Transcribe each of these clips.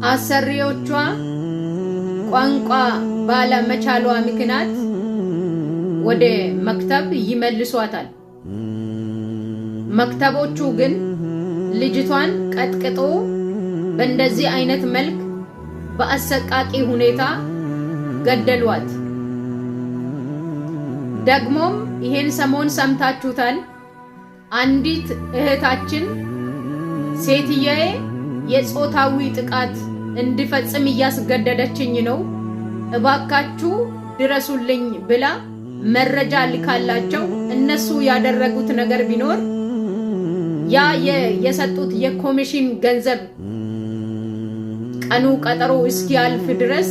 አሰሪዎቿ ቋንቋ ባለመቻሏ ምክንያት ወደ መክተብ ይመልሷታል። መክተቦቹ ግን ልጅቷን ቀጥቅጦ በእንደዚህ አይነት መልክ በአሰቃቂ ሁኔታ ገደሏት። ደግሞም ይሄን ሰሞን ሰምታችሁታል። አንዲት እህታችን ሴትየዬ የጾታዊ ጥቃት እንድፈጽም እያስገደደችኝ ነው፣ እባካችሁ ድረሱልኝ ብላ መረጃ ልካላቸው እነሱ ያደረጉት ነገር ቢኖር ያ የሰጡት የኮሚሽን ገንዘብ ቀኑ ቀጠሮ እስኪያልፍ ድረስ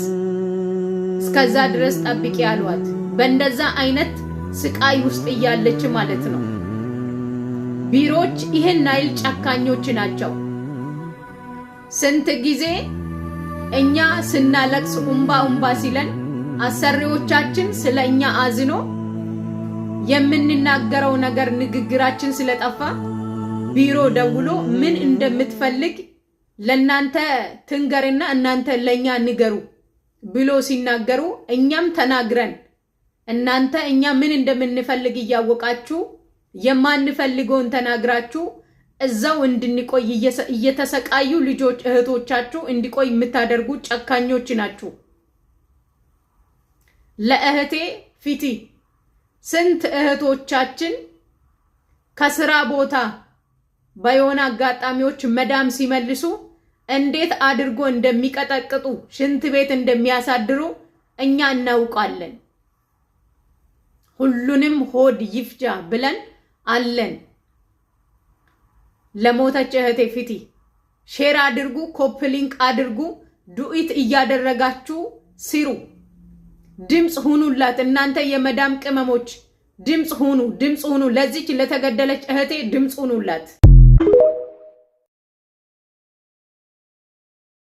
እስከዛ ድረስ ጠብቂ ያሏት። በእንደዛ አይነት ስቃይ ውስጥ እያለች ማለት ነው። ቢሮዎች ይሄን ናይል ጨካኞች ናቸው። ስንት ጊዜ እኛ ስናለቅስ ኡምባ ሲለን አሰሪዎቻችን ስለኛ አዝኖ የምንናገረው ነገር ንግግራችን ስለጠፋ ቢሮ ደውሎ ምን እንደምትፈልግ ለናንተ ትንገርና እናንተ ለኛ ንገሩ ብሎ ሲናገሩ እኛም ተናግረን እናንተ እኛ ምን እንደምንፈልግ እያወቃችሁ የማንፈልገውን ተናግራችሁ እዛው እንድንቆይ እየተሰቃዩ ልጆች እህቶቻችሁ እንዲቆይ የምታደርጉ ጨካኞች ናችሁ። ለእህቴ ፊቲ ስንት እህቶቻችን ከስራ ቦታ በየሆነ አጋጣሚዎች መዳም ሲመልሱ እንዴት አድርጎ እንደሚቀጠቅጡ ሽንት ቤት እንደሚያሳድሩ እኛ እናውቃለን። ሁሉንም ሆድ ይፍጃ ብለን አለን። ለሞተች እህቴ ፊቲ ሼር አድርጉ፣ ኮፕሊንክ አድርጉ፣ ዱኢት እያደረጋችሁ ሲሩ። ድምጽ ሁኑላት። እናንተ የመዳም ቅመሞች ድምጽ ሁኑ። ለዚች ለተገደለች እህቴ ድምጽ ሁኑላት።